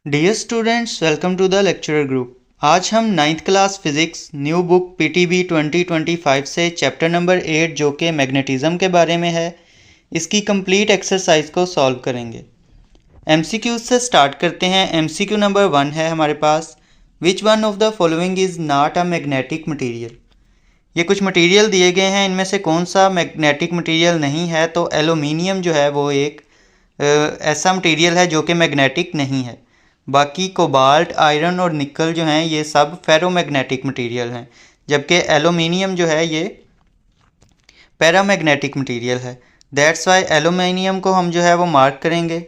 Dear students, welcome to the lecturer group. आज हम ninth class physics new book PTB 2025 से chapter number 8 जो कि मैग्नेटिज्म के बारे में है, इसकी कंप्लीट एक्सरसाइज को सॉल्व करेंगे। एमसीक्यू से स्टार्ट करते हैं। एमसीक्यू नंबर 1 है हमारे पास, which one of the following is not a magnetic material. ये कुछ मटीरियल दिए गए हैं, इनमें से कौन सा मैग्नेटिक मटीरियल नहीं है। तो एलुमिनियम जो है वो एक ऐसा मटीरियल है जो कि मैग्नेटिक नहीं है। बाकी कोबाल्ट, आयरन और निकल जो हैं ये सब फेरोमैग्नेटिक मटीरियल हैं, जबकि एलुमिनियम जो है ये पैरामैग्नेटिक मटीरियल है। दैट्स वाई एलुमिनियम को हम जो है वो मार्क करेंगे।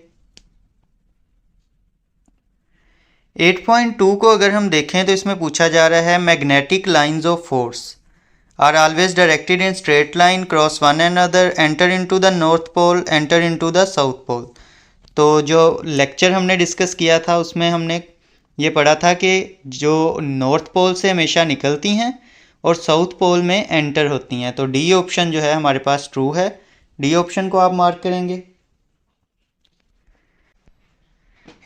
8.2 को अगर हम देखें तो इसमें पूछा जा रहा है magnetic lines of force are always directed in straight line cross one another, enter into the north pole, enter into the south pole. तो जो लेक्चर हमने डिस्कस किया था उसमें हमने ये पढ़ा था कि जो नॉर्थ पोल से हमेशा निकलती हैं और साउथ पोल में एंटर होती हैं। तो डी ऑप्शन जो है हमारे पास ट्रू है। डी ऑप्शन को आप मार्क करेंगे।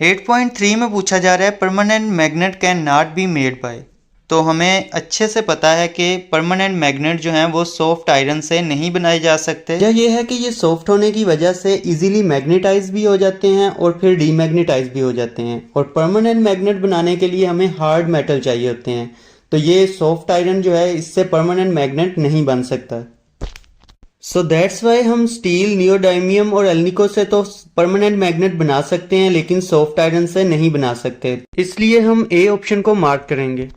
8.3 में पूछा जा रहा है permanent magnet can not be made by. तो हमें अच्छे से पता है कि परमानेंट मैग्नेट जो हैं वो सॉफ्ट आयरन से नहीं बनाए जा सकते। वजह ये है कि ये सॉफ्ट होने की वजह से इजीली मैग्नेटाइज भी हो जाते हैं और फिर डीमैग्नेटाइज भी हो जाते हैं। और परमानेंट मैग्नेट बनाने के लिए हमें हार्ड मेटल चाहिए होते हैं। तो ये सॉफ्ट आयरन जो है इससे परमानेंट मैग्नेट नहीं बन सकता। सो दैट्स वाई हम स्टील, नियोडाइमियम और एल्निको से तो परमानेंट मैग्नेट बना सकते हैं, लेकिन सॉफ्ट आयरन से नहीं बना सकते। इसलिए हम ए ऑप्शन को मार्क करेंगे।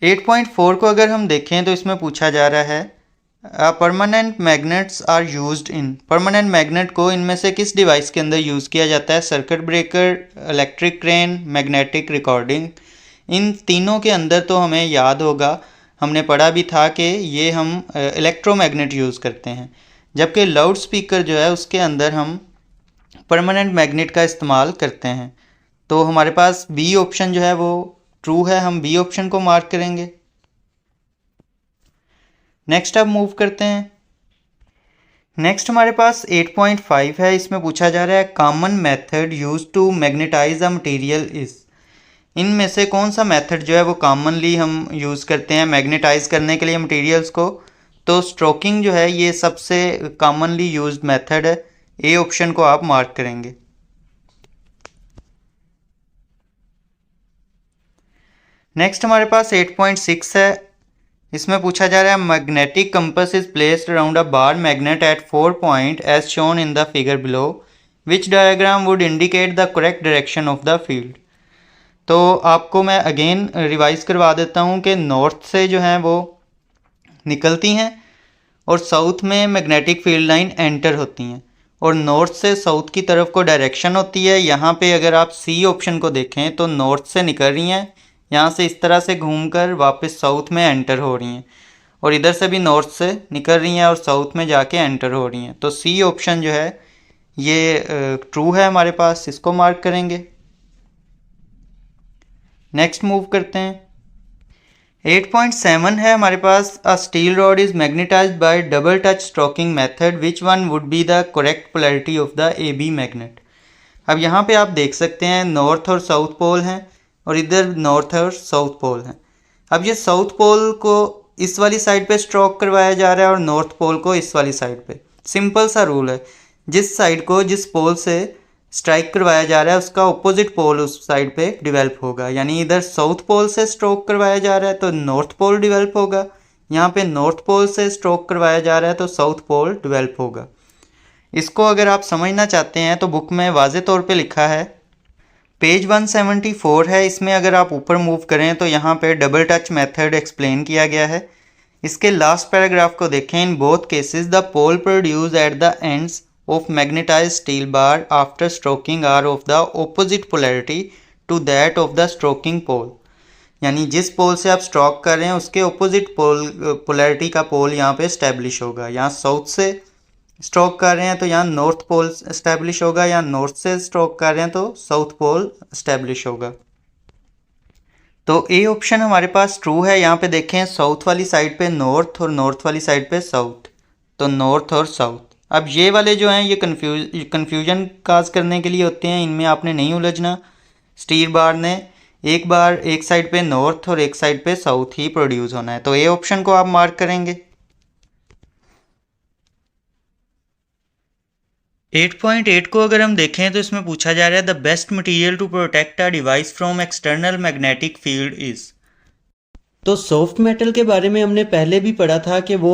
8.4 को अगर हम देखें तो इसमें पूछा जा रहा है permanent magnets are used in. Permanent magnet को इनमें से किस डिवाइस के अंदर यूज़ किया जाता है। Circuit breaker, electric crane, magnetic recording. इन तीनों के अंदर तो हमें याद होगा, हमने पढ़ा भी था कि ये हम इलेक्ट्रोमैग्नेट यूज़ करते हैं, जबकि लाउड स्पीकर जो है उसके अंदर हम परमानेंट मैग्नेट का इस्तेमाल करते हैं। तो हमारे पास बी ऑप्शन जो है वो ट्रू है। हम बी ऑप्शन को मार्क करेंगे। नेक्स्ट अब मूव करते हैं। नेक्स्ट हमारे पास 8.5 है। इसमें पूछा जा रहा है common method use to magnetize a material is. इनमें से कौन सा मेथड जो है वो कॉमनली हम यूज़ करते हैं मैग्नेटाइज करने के लिए मटेरियल्स को। तो स्ट्रोकिंग जो है ये सबसे कॉमनली यूज्ड मेथड है। ए ऑप्शन को आप मार्क करेंगे। नेक्स्ट हमारे पास 8.6 है। इसमें पूछा जा रहा है magnetic compass is placed around a bar magnet at 4 point as shown in the figure below, which diagram would indicate the correct direction of the field. तो आपको मैं अगेन रिवाइज करवा देता हूँ कि नॉर्थ से जो है वो निकलती हैं और साउथ में मैग्नेटिक फील्ड लाइन एंटर होती हैं, और नॉर्थ से साउथ की तरफ को डायरेक्शन होती है। यहाँ पे अगर आप सी ऑप्शन को देखें तो नॉर्थ से निकल रही हैं, यहाँ से इस तरह से घूमकर वापस साउथ में एंटर हो रही हैं, और इधर से भी नॉर्थ से निकल रही हैं और साउथ में जाके एंटर हो रही हैं। तो सी ऑप्शन जो है ये ट्रू है हमारे पास, इसको मार्क करेंगे। नेक्स्ट मूव करते हैं। 8.7 है हमारे पास a steel rod is magnetized by double touch stroking method, which one would be the correct polarity of the A B magnet. अब यहाँ पे आप देख सकते हैं नॉर्थ और साउथ पोल हैं और इधर नॉर्थ और साउथ पोल हैं। अब ये साउथ पोल को इस वाली साइड पे स्ट्रोक करवाया जा रहा है और नॉर्थ पोल को इस वाली साइड पे। सिंपल सा रूल है, जिस साइड को जिस पोल से स्ट्राइक करवाया जा रहा है उसका ऑपोजिट पोल उस साइड पे डेवलप होगा। यानी इधर साउथ पोल से स्ट्रोक करवाया जा रहा है तो नॉर्थ पोल डेवलप होगा, यहाँ पे नॉर्थ पोल से स्ट्रोक करवाया जा रहा है तो साउथ पोल डेवलप होगा। इसको अगर आप समझना चाहते हैं तो बुक में वाज़े तौर पे लिखा है, पेज 174 है। इसमें अगर आप ऊपर मूव करें तो यहाँ पे डबल टच मेथड एक्सप्लेन किया गया है। इसके लास्ट पैराग्राफ को देखें। In both cases the pole produce at the ends of magnetized steel bar after stroking are of the opposite polarity to that of the stroking pole। यानी जिस पोल से आप स्ट्रोक कर रहे हैं उसके ऑपोजिट पोलैरिटी का पोल यहाँ पे स्टैब्लिश होगा। यहाँ साउथ से स्ट्रोक कर रहे हैं तो यहाँ नॉर्थ पोल स्टैब्लिश होगा, यहाँ नॉर्थ से स्ट्रोक कर रहे हैं तो साउथ पोल स्टैब्लिश होगा। तो ए ऑप्शन हमारे पास ट्रू है। यहाँ पे देखें साउथ वाली साइड पे नॉर्थ और नॉर्थ वाली साइड पे साउथ, तो नॉर्थ और साउथ। अब ये वाले जो हैं ये कन्फ्यूजन काज करने के लिए होते हैं, इनमें आपने नहीं उलझना। स्टील बार ने एक बार एक साइड पे नॉर्थ और एक साइड पे साउथ ही प्रोड्यूस होना है, तो ए ऑप्शन को आप मार्क करेंगे। 8.8 को अगर हम देखें तो इसमें पूछा जा रहा है the best material to protect a device from external magnetic field is. तो सॉफ्ट मेटल के बारे में हमने पहले भी पढ़ा था कि वो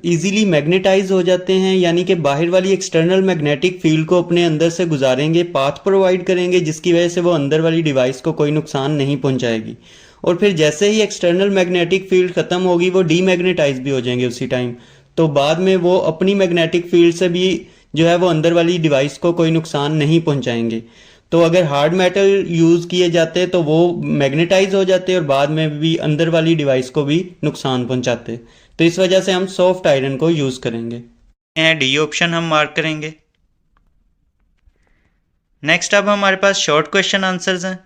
इजीली मैग्नेटाइज हो जाते हैं, यानी कि बाहर वाली एक्सटर्नल मैग्नेटिक फील्ड को अपने अंदर से गुजारेंगे, पाथ प्रोवाइड करेंगे, जिसकी वजह से वो अंदर वाली डिवाइस को कोई नुकसान नहीं पहुंचाएगी। और फिर जैसे ही एक्सटर्नल मैग्नेटिक फील्ड ख़त्म होगी वो डीमैग्नेटाइज भी हो जाएंगे उसी टाइम, तो बाद में वो अपनी मैग्नेटिक फील्ड से भी जो है वो अंदर वाली डिवाइस को कोई नुकसान नहीं पहुंचाएंगे। तो अगर हार्ड मेटल यूज़ किए जाते तो वो मैग्नेटाइज हो जाते और बाद में भी अंदर वाली डिवाइस को भी नुकसान पहुंचाते। तो इस वजह से हम सॉफ्ट आयरन को यूज़ करेंगे। डी ऑप्शन हम मार्क करेंगे। नेक्स्ट अब हमारे पास शॉर्ट क्वेश्चन आंसर्स हैं।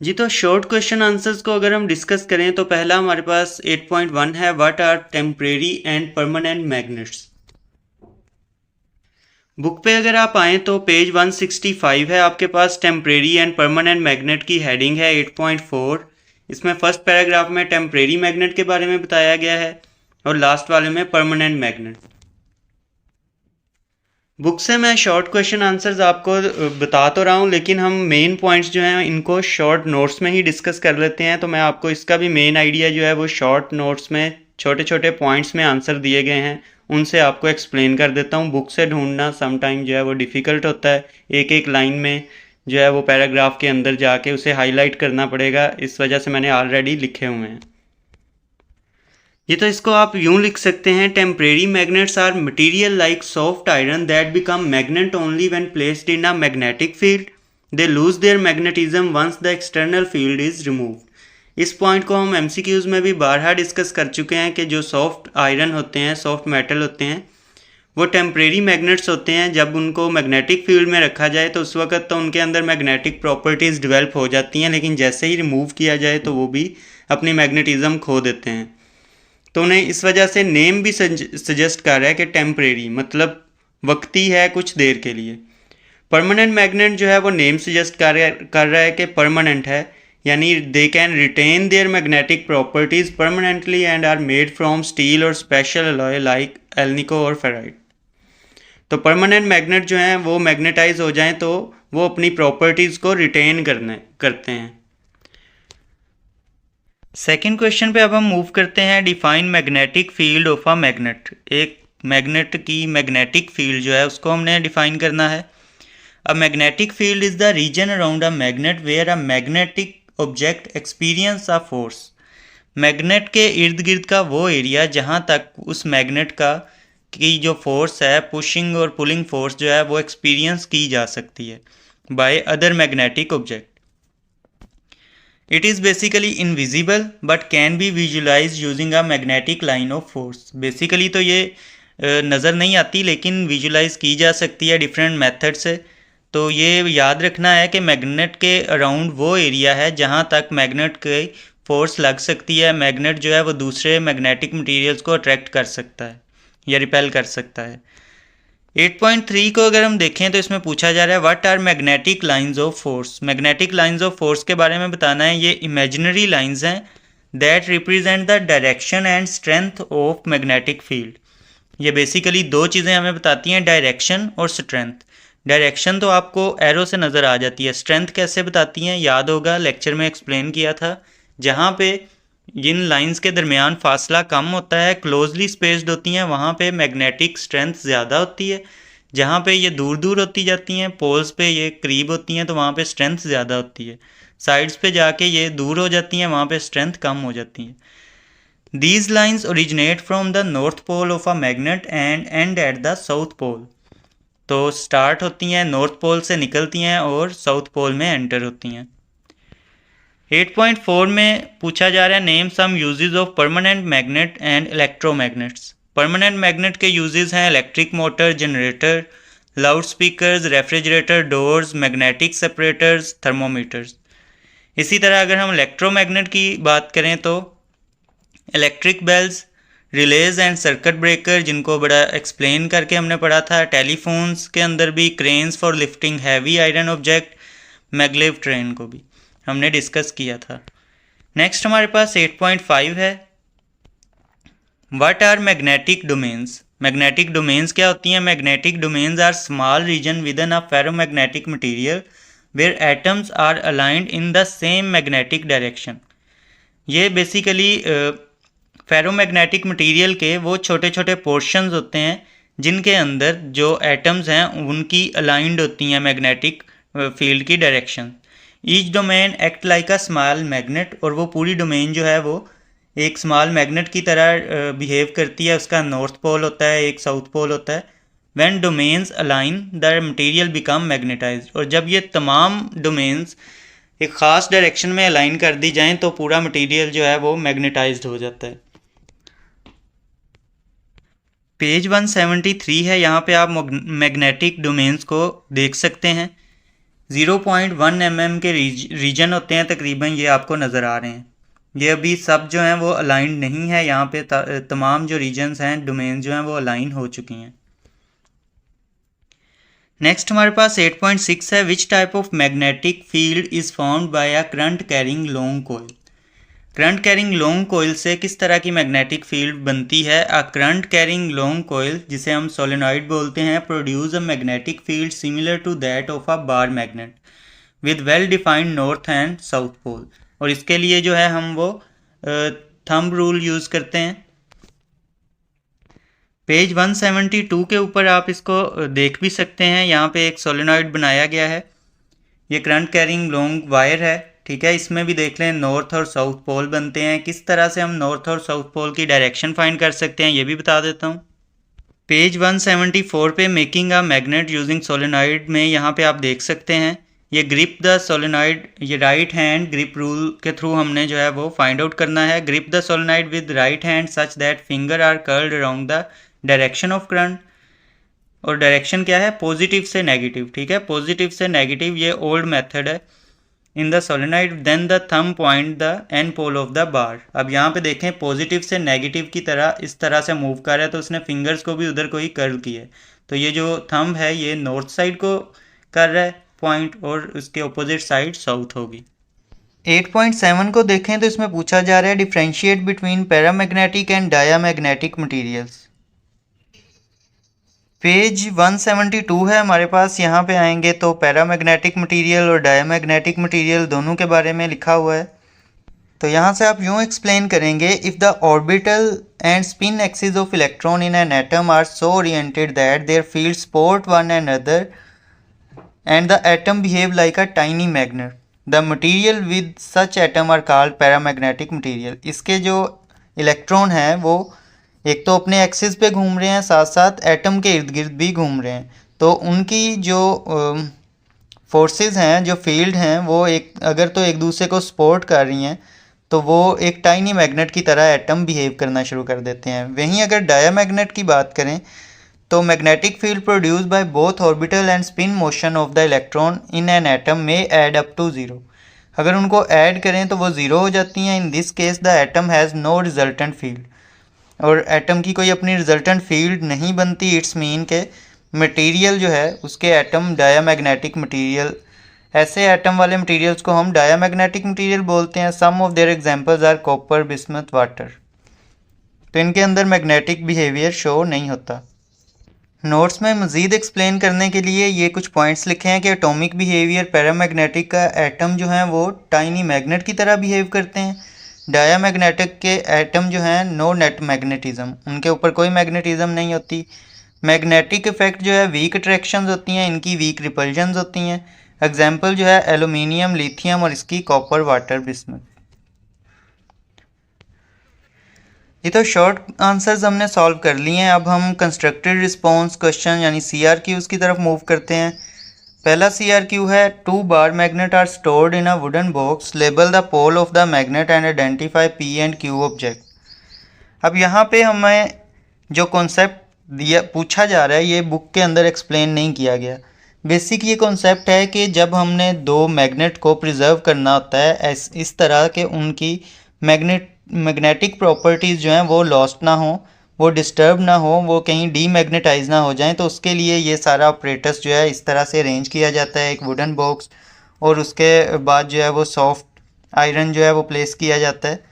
जी, तो शॉर्ट क्वेश्चन आंसर्स को अगर हम डिस्कस करें तो पहला हमारे पास 8.1 है, what are temporary and permanent magnets. Book पे अगर आप आएँ तो पेज 165 है आपके पास, टेम्परेरी एंड परमानेंट मैग्नेट की हेडिंग है 8.4। इसमें फर्स्ट पैराग्राफ में टेम्परेरी मैग्नेट के बारे में बताया गया है और लास्ट वाले में परमानेंट मैग्नेट। बुक से मैं शॉर्ट क्वेश्चन आंसर्स आपको बता तो रहा हूँ, लेकिन हम मेन पॉइंट्स जो हैं इनको शॉर्ट नोट्स में ही डिस्कस कर लेते हैं। तो मैं आपको इसका भी मेन आइडिया जो है वो शॉर्ट नोट्स में छोटे छोटे पॉइंट्स में आंसर दिए गए हैं उनसे आपको एक्सप्लेन कर देता हूँ। बुक से ढूंढना समटाइम जो है वो डिफ़िकल्ट होता है, एक एक लाइन में जो है वो पैराग्राफ के अंदर जाके उसे हाईलाइट करना पड़ेगा, इस वजह से मैंने ऑलरेडी लिखे हुए हैं। ये तो इसको आप यूं लिख सकते हैं, temporary magnets are material like soft iron that become magnet only when placed in a magnetic field, they lose their magnetism once the external field is removed. इस पॉइंट को हम एमसीक्यूज में भी बारहा डिस्कस कर चुके हैं कि जो सॉफ्ट आयरन होते हैं, सॉफ्ट मेटल होते हैं, वो टेम्परेरी मैग्नेट्स होते हैं। जब उनको मैग्नेटिक फील्ड में रखा जाए तो उस वक्त तो उनके अंदर मैग्नेटिक प्रॉपर्टीज़ डेवलप हो जाती हैं, लेकिन जैसे ही रिमूव किया जाए तो वो भी अपनी मैग्नेटिज्म खो देते हैं। तो उन्हें इस वजह से नेम भी सजेस्ट कर रहा है कि टेम्परेरी मतलब वक्ती है, कुछ देर के लिए। परमानेंट मैग्नेट जो है वो नेम सजेस्ट कर रहा है कि परमानेंट है, यानी they can retain their magnetic properties permanently and are made from steel और स्पेशल अलॉय लाइक एल्निको और फेराइट। तो परमानेंट मैग्नेट जो हैं वो मैग्नेटाइज हो जाएं तो वो अपनी प्रॉपर्टीज़ को रिटेन करते हैं। सेकेंड क्वेश्चन पे अब हम मूव करते हैं, define magnetic field of a magnet. एक मैग्नेट की मैग्नेटिक फील्ड जो है उसको हमने डिफाइन करना है। A magnetic field is the region around a magnet where a magnetic object experience a force. Magnet के इर्द गिर्द का वो एरिया जहाँ तक उस मैग्नेट का की जो फोर्स है, पुशिंग और पुलिंग फोर्स जो है वो एक्सपीरियंस की जा सकती है by other magnetic object. It is basically invisible but can be visualized using a magnetic line of force. Basically तो ये नज़र नहीं आती लेकिन विजुलाइज की जा सकती है डिफरेंट मेथड से। तो ये याद रखना है कि मैग्नेट के अराउंड वो एरिया है जहाँ तक मैग्नेट की फोर्स लग सकती है, मैग्नेट जो है वो दूसरे मैग्नेटिक मटेरियल्स को अट्रैक्ट कर सकता है या रिपेल कर सकता है। 8.3 को अगर हम देखें तो इसमें पूछा जा रहा है what are magnetic lines of force. Magnetic lines of force के बारे में बताना है। ये इमेजिनरी लाइंस हैं that represent the direction and strength of magnetic field. ये बेसिकली दो चीज़ें हमें बताती हैं, डायरेक्शन और स्ट्रेंथ। डायरेक्शन तो आपको एरो से नज़र आ जाती है, स्ट्रेंथ कैसे बताती हैं याद होगा, लेक्चर में एक्सप्लेन किया था। जहाँ पे जिन लाइंस के दरमियान फासला कम होता है, क्लोजली स्पेस्ड होती हैं, वहाँ पे मैग्नेटिक स्ट्रेंथ ज़्यादा होती है। जहाँ पे ये दूर दूर होती जाती हैं, पोल्स पे ये करीब होती हैं, तो वहाँ पे स्ट्रेंथ ज़्यादा होती है। साइड्स पे जाके ये दूर हो जाती हैं, वहाँ पे स्ट्रेंथ कम हो जाती है। These lines originate from the north pole of a magnet and end at the south pole. तो स्टार्ट होती हैं नॉर्थ पोल से, निकलती हैं और साउथ पोल में एंटर होती हैं। 8.4 में पूछा जा रहा है name some uses of permanent magnet and electromagnets. Permanent magnet के यूजेस हैं electric motor, generator, loud speakers, refrigerator, doors, magnetic separators, thermometers. इसी तरह अगर हम इलेक्ट्रोमैग्नेट की बात करें तो electric bells, relays and circuit breaker, जिनको बड़ा एक्सप्लेन करके हमने पढ़ा था, टेलीफोन्स के अंदर भी cranes for lifting heavy iron object, maglev train को भी हमने डिस्कस किया था। नेक्स्ट हमारे पास 8.5 है, what are magnetic domains. Magnetic domains क्या होती हैं? Magnetic domains are small region within a ferromagnetic material where atoms are aligned in the same magnetic direction. ये बेसिकली फेरोमैग्नेटिक मटीरियल के वो छोटे छोटे पोर्शंस होते हैं जिनके अंदर जो एटम्स हैं उनकी अलाइंड होती हैं मैग्नेटिक फील्ड की direction. Each domain act like a small magnet, और वो पूरी डोमेन जो है वो एक स्मॉल मैग्नेट की तरह बिहेव करती है। उसका नॉर्थ पोल होता है, एक साउथ पोल होता है। When domains align the material become magnetised, और जब ये तमाम डोमेन्स एक ख़ास डायरेक्शन में अलाइन कर दी जाएं तो पूरा मटीरियल जो है वो मैग्नेटाइज्ड हो जाता है। पेज 173 है, यहाँ पे आप मैग्नेटिक डोमेन्स को देख सकते हैं। 0.1 mm के रीजन होते हैं तकरीबन, ये आपको नज़र आ रहे हैं। ये अभी सब जो हैं वो अलाइंड नहीं है, यहाँ पे तमाम जो रीजन्स हैं, डोमेन जो हैं वो अलाइन हो चुकी हैं। नेक्स्ट हमारे पास 8.6 है, which type of magnetic field is formed by a current carrying long coil. Current carrying long coil से किस तरह की मैग्नेटिक फील्ड बनती है? A current carrying long coil, जिसे हम सोलेनॉइड बोलते हैं, produce a magnetic field similar to that of a bar magnet with well defined north and south pole. और इसके लिए जो है हम वो थंब रूल यूज़ करते हैं। पेज 172 के ऊपर आप इसको देख भी सकते हैं, यहाँ पे एक सोलेनॉइड बनाया गया है। ये करंट कैरिंग लॉन्ग वायर है, ठीक है। इसमें भी देख लें नॉर्थ और साउथ पोल बनते हैं। किस तरह से हम नॉर्थ और साउथ पोल की डायरेक्शन फाइंड कर सकते हैं ये भी बता देता हूँ। पेज 174 पे making a magnet using solenoid में यहाँ पे आप देख सकते हैं ये ग्रिप द सोलेनॉइड, ये राइट हैंड ग्रिप रूल के थ्रू हमने जो है वो फाइंड आउट करना है। Grip the solenoid with right hand such that finger are curled around the direction of current. और डायरेक्शन क्या है? पॉजिटिव से नेगेटिव, ठीक है, पॉजिटिव से नेगेटिव, ये ओल्ड मेथड है। In the solenoid then the thumb point the end pole of the bar. अब यहाँ पे देखें पॉजिटिव से नेगेटिव की तरह इस तरह से मूव कर रहा है, तो उसने फिंगर्स को भी उधर को ही कर्ल किया है। तो ये जो थंब है ये नॉर्थ साइड को कर रहा है पॉइंट, और उसके अपोजिट साइड साउथ होगी। 8.7 को देखें तो इसमें पूछा जा रहा है differentiate between paramagnetic and diamagnetic materials. Page 172 है हमारे पास, यहाँ पे आएंगे तो पैरामैग्नेटिक मटेरियल और डायामैग्नेटिक मटेरियल दोनों के बारे में लिखा हुआ है। तो यहाँ से आप यूँ एक्सप्लेन करेंगे, if the orbital and spin axis of electron in an atom are so oriented that their field support one another and the atom behave like a tiny magnet, the material with such atom are called paramagnetic material. इसके जो electron हैं वो एक तो अपने axis पे घूम रहे हैं, साथ साथ एटम के इर्द गिर्द भी घूम रहे हैं, तो उनकी जो फोर्सेस हैं, जो फील्ड हैं, वो अगर तो एक दूसरे को सपोर्ट कर रही हैं तो वो एक टाइनी मैग्नेट की तरह एटम बिहेव करना शुरू कर देते हैं। वहीं अगर डायामैग्नेट की बात करें तो magnetic field produce by both orbital and spin motion of the electron in an atom में ऐड अप टू ज़ीरो। अगर उनको ऐड करें तो वो ज़ीरो हो जाती हैं। In this case the atom has no resultant field, और एटम की कोई अपनी रिजल्टेंट फील्ड नहीं बनती। इट्स मीन के मटेरियल जो है उसके एटम डायामैग्नेटिक मटेरियल, ऐसे एटम वाले मटेरियल्स को हम डायामैग्नेटिक मटेरियल बोलते हैं। Some of their examples are copper, bismuth, water. तो इनके अंदर मैग्नेटिक बिहेवियर शो नहीं होता। नोट्स में मज़ीद एक्सप्लेन करने के लिए ये कुछ पॉइंट्स लिखे हैं कि एटॉमिक बिहेवियर पैरामैग्नेटिक का एटम जो हैं वो टाइनी मैग्नेट की तरह बिहेव करते हैं। डायामैग्नेटिक के एटम जो हैं नो नेट मैग्नेटिज्म, उनके ऊपर कोई मैग्नेटिज्म नहीं होती। मैग्नेटिक इफेक्ट जो है वीक अट्रैक्शंस होती हैं, इनकी वीक रिपल्जन्स होती हैं। एग्जांपल जो है एलुमिनियम, लिथियम और इसकी कॉपर, वाटर, बिस्मथ। ये तो शॉर्ट आंसर्स हमने सॉल्व कर लिए हैं। अब हम कंस्ट्रक्टेड रिस्पॉन्स क्वेश्चन यानी CRQs की तरफ मूव करते हैं। पहला CRQ है, 2 bar magnet are stored in a wooden box, label the pole of the magnet and identify P and Q object. अब यहाँ पे हमें जो कॉन्सेप्ट पूछा जा रहा है ये बुक के अंदर एक्सप्लेन नहीं किया गया। बेसिक ये कॉन्सेप्ट है कि जब हमने दो मैग्नेट को प्रिजर्व करना होता है इस तरह के उनकी मैग्नेटिक प्रॉपर्टीज़ जो हैं वो लॉस्ट ना हो, वो डिस्टर्ब ना हो, वो कहीं डीमैग्नेटाइज ना हो जाएं, तो उसके लिए ये सारा ऑपरेटस जो है इस तरह से अरेंज किया जाता है एक वुडन बॉक्स, और उसके बाद जो है वो सॉफ्ट आयरन जो है वो प्लेस किया जाता है।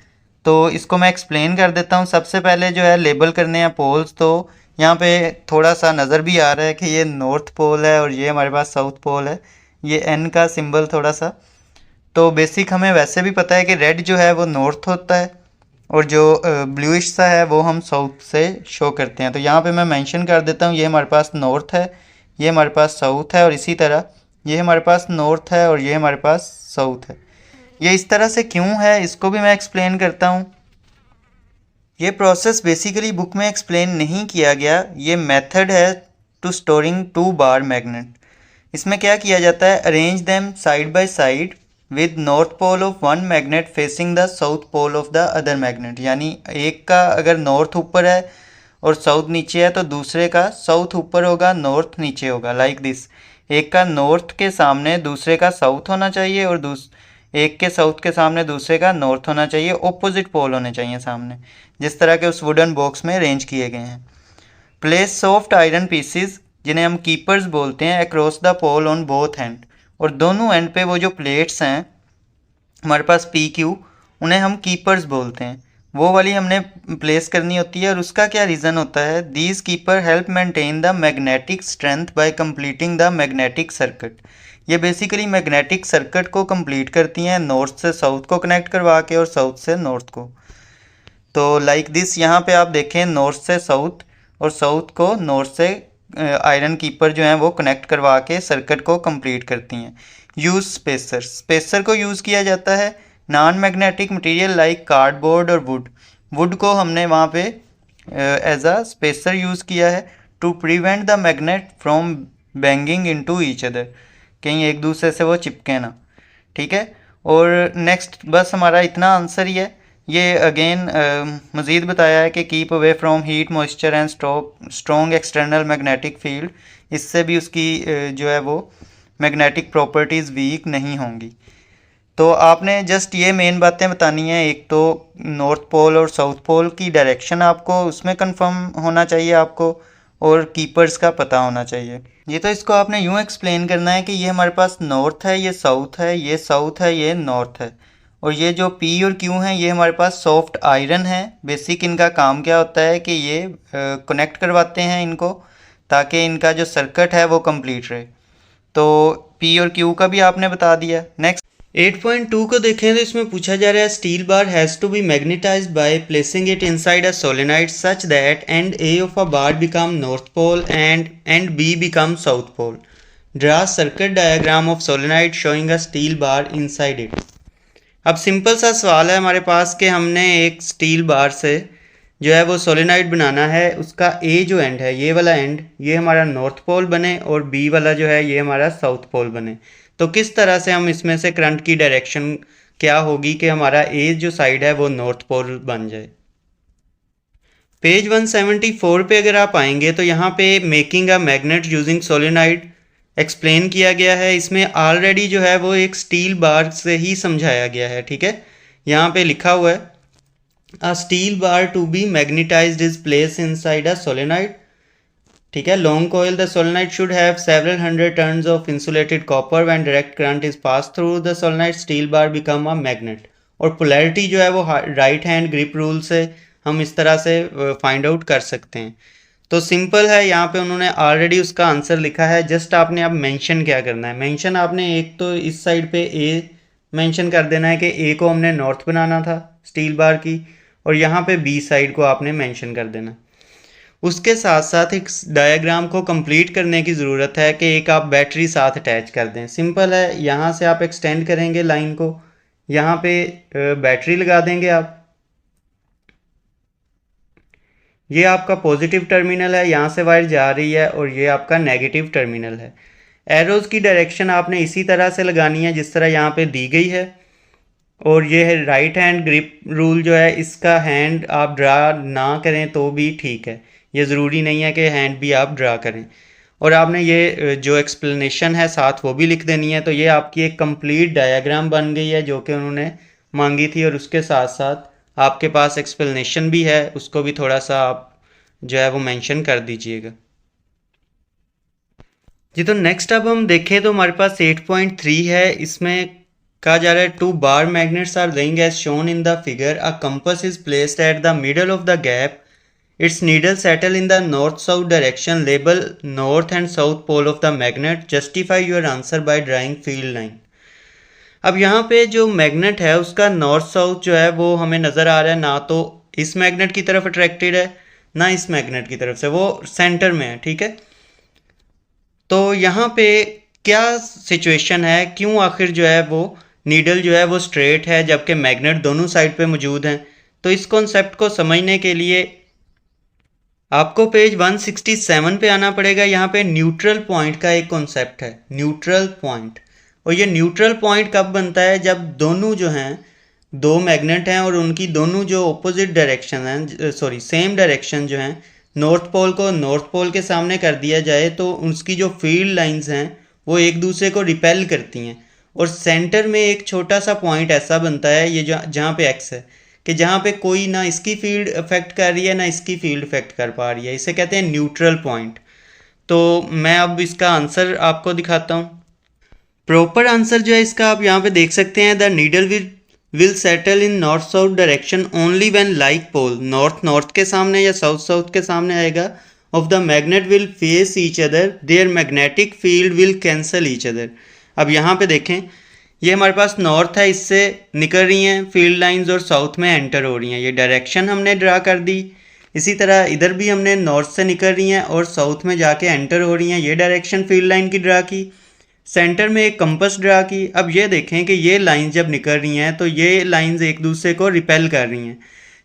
तो इसको मैं एक्सप्लेन कर देता हूँ। सबसे पहले जो है लेबल करने हैं पोल्स। तो यहाँ पे थोड़ा सा नज़र भी आ रहा है कि ये नॉर्थ पोल है और ये हमारे पास साउथ पोल है, ये एन का सिंबल थोड़ा सा। तो बेसिक हमें वैसे भी पता है कि रेड जो है वो नॉर्थ होता है और जो ब्लूइश सा है वो हम साउथ से शो करते हैं। तो यहाँ पे मैं मेंशन कर देता हूँ, ये हमारे पास नॉर्थ है, ये हमारे पास साउथ है, और इसी तरह ये हमारे पास नॉर्थ है और ये हमारे पास साउथ है। ये इस तरह से क्यों है इसको भी मैं एक्सप्लेन करता हूँ। ये प्रोसेस बेसिकली बुक में एक्सप्लेन नहीं किया गया, ये मेथड है टू स्टोरिंग 2 बार मैग्नेट। इसमें क्या किया जाता है, arrange them side by side with north pole of one magnet facing the south pole of the other magnet. यानी एक का अगर नॉर्थ ऊपर है और साउथ नीचे है तो दूसरे का साउथ ऊपर होगा, नॉर्थ नीचे होगा, लाइक दिस। एक का नॉर्थ के सामने दूसरे का साउथ होना चाहिए और एक के साउथ के सामने दूसरे का नॉर्थ होना चाहिए, ऑपोजिट पोल होने चाहिए सामने, जिस तरह के उस वुडन बॉक्स में अरेंज किए गए हैं। प्लेस सॉफ्ट आयरन पीसीज, जिन्हें हम कीपर्स बोलते हैं, across the pole on both end. और दोनों एंड पे वो जो प्लेट्स हैं हमारे पास पी क्यू, उन्हें हम कीपर्स बोलते हैं, वो वाली हमने प्लेस करनी होती है। और उसका क्या रीज़न होता है, these keeper help maintain the magnetic strength by completing the magnetic circuit. ये बेसिकली मैग्नेटिक सर्किट को कंप्लीट करती हैं, नॉर्थ से साउथ को कनेक्ट करवा के और साउथ से नॉर्थ को। तो लाइक दिस यहाँ पे आप देखें, नॉर्थ से साउथ और साउथ को नॉर्थ से आयरन कीपर जो हैं वो कनेक्ट करवा के सर्किट को कंप्लीट करती हैं। यूज़ स्पेसर, स्पेसर को यूज़ किया जाता है non magnetic material like cardboard और वुड को हमने वहाँ पे एज अ स्पेसर यूज़ किया है to prevent the magnet from banging into each other, कहीं एक दूसरे से वो चिपके ना। ठीक है, और नेक्स्ट बस हमारा इतना आंसर ही है। ये अगेन मज़ीद बताया है कि keep away from heat moisture and strong external magnetic field, इससे भी उसकी जो है वो मैग्नेटिक प्रॉपर्टीज़ वीक नहीं होंगी। तो आपने जस्ट ये मेन बातें बतानी है, एक तो नॉर्थ पोल और साउथ पोल की डायरेक्शन आपको उसमें कंफर्म होना चाहिए आपको, और कीपर्स का पता होना चाहिए। ये तो इसको आपने यूँ एक्सप्लेन करना है कि ये हमारे पास नॉर्थ है, ये साउथ है, ये साउथ है, ये नॉर्थ है, और ये जो पी और क्यू हैं ये हमारे पास सॉफ्ट आयरन है। बेसिक इनका काम क्या होता है कि ये कनेक्ट करवाते हैं इनको, ताकि इनका जो सर्किट है वो कंप्लीट रहे। तो पी और क्यू का भी आपने बता दिया। नेक्स्ट 8.2 को देखें तो इसमें पूछा जा रहा है, steel bar has to be magnetized by placing it inside a solenoid such that end A of a bar become north pole and B become south pole. Draw circuit diagram of solenoid showing a steel bar inside it. अब simple सा सवाल है हमारे पास कि हमने एक steel bar से जो है वो सोलेनॉइड बनाना है, उसका ए जो एंड है, ये वाला एंड, ये हमारा नॉर्थ पोल बने और बी वाला जो है ये हमारा साउथ पोल बने। तो किस तरह से हम इसमें से करंट की डायरेक्शन क्या होगी कि हमारा ए जो साइड है वो नॉर्थ पोल बन जाए। पेज 174 पे अगर आप आएंगे तो यहाँ पे making a magnet using solenoid explain किया गया है। इसमें ऑलरेडी जो है वो एक स्टील बार से ही समझाया गया है। ठीक है, यहाँ पे लिखा हुआ है, a steel bar to be magnetized is place inside a solenoid. ठीक है, long coil the solenoid should have several hundred turns of insulated copper when direct current is pass through the solenoid steel bar become a magnet. और polarity जो है वो right hand grip rule से हम इस तरह से फाइंड आउट कर सकते हैं। तो सिंपल है, यहाँ पे उन्होंने ऑलरेडी उसका आंसर लिखा है, जस्ट आपने अब मेंशन क्या करना है। मेंशन आपने एक तो इस साइड पे ए मेंशन कर देना है कि ए को हमने नॉर्थ बनाना था स्टील बार की, और यहाँ पे बी साइड को आपने मेंशन कर देना। उसके साथ साथ एक डायग्राम को कंप्लीट करने की ज़रूरत है कि एक आप बैटरी साथ अटैच कर दें। सिंपल है, यहाँ से आप एक्सटेंड करेंगे लाइन को, यहाँ पे बैटरी लगा देंगे आप। ये आपका पॉजिटिव टर्मिनल है, यहाँ से वायर जा रही है, और ये आपका नेगेटिव टर्मिनल है। एरोज़ की डायरेक्शन आपने इसी तरह से लगानी है जिस तरह यहाँ पे दी गई है। और ये है राइट हैंड ग्रिप रूल जो है, इसका हैंड आप ड्रा ना करें तो भी ठीक है, ये ज़रूरी नहीं है कि हैंड भी आप ड्रा करें। और आपने ये जो एक्सप्लेनेशन है साथ वो भी लिख देनी है। तो ये आपकी एक कंप्लीट डायग्राम बन गई है जो कि उन्होंने मांगी थी, और उसके साथ साथ आपके पास एक्सप्लेनेशन भी है, उसको भी थोड़ा सा आप जो है वो मेंशन कर दीजिएगा जी। तो नेक्स्ट अब हम देखें तो हमारे पास 8.3 है। इसमें कहा जा रहा है 2 bar magnets are ring as shown in the figure, a compass is placed at the middle of the gap, its needle settle in the north-south direction, label north and south pole of the magnet, justify your answer by drawing field line। अब यहाँ पे जो magnet है उसका north south जो है वो हमें नज़र आ रहा है, ना तो इस मैग्नेट की तरफ अट्रैक्टेड है ना इस मैग्नेट की तरफ से, वो सेंटर में है, ठीक है। तो यहाँ पे क्या सिचुएशन है, क्यों आखिर जो है वो नीडल जो है वो स्ट्रेट है जबकि मैग्नेट दोनों साइड पे मौजूद हैं। तो इस कॉन्सेप्ट को समझने के लिए आपको पेज 167 पे आना पड़ेगा। यहाँ पे न्यूट्रल पॉइंट का एक कॉन्सेप्ट है, न्यूट्रल पॉइंट। और ये न्यूट्रल पॉइंट कब बनता है, जब दोनों जो हैं, दो मैग्नेट हैं और उनकी दोनों जो ऑपोजिट डायरेक्शन हैं, सॉरी सेम डायरेक्शन जो हैं, नॉर्थ पोल को नॉर्थ पोल के सामने कर दिया जाए तो उसकी जो फील्ड लाइंस हैं वो एक दूसरे को रिपेल करती हैं। और सेंटर में एक छोटा सा पॉइंट ऐसा बनता है, ये जहाँ पे एक्स है, कि जहाँ पे कोई ना इसकी फील्ड अफेक्ट कर रही है ना इसकी फील्ड अफेक्ट कर पा रही है, इसे कहते हैं न्यूट्रल पॉइंट। तो मैं अब इसका आंसर आपको दिखाता हूँ। प्रॉपर आंसर जो है इसका आप यहाँ पे देख सकते हैं, the needle will settle in north south direction only when like pole, north north के सामने या साउथ साउथ के सामने आएगा, of the magnet will face each other, their magnetic field will cancel each other. अब यहाँ पे देखें, ये हमारे पास नॉर्थ है, इससे निकल रही हैं फील्ड लाइंस और साउथ में एंटर हो रही हैं, ये डायरेक्शन हमने ड्रा कर दी। इसी तरह इधर भी हमने नॉर्थ से निकल रही हैं और साउथ में जाके एंटर हो रही हैं, ये डायरेक्शन फील्ड लाइन की ड्रा की। सेंटर में एक कंपास ड्रा की। अब ये देखें कि ये लाइंस जब निकल रही हैं तो ये लाइंस एक दूसरे को रिपेल कर रही हैं,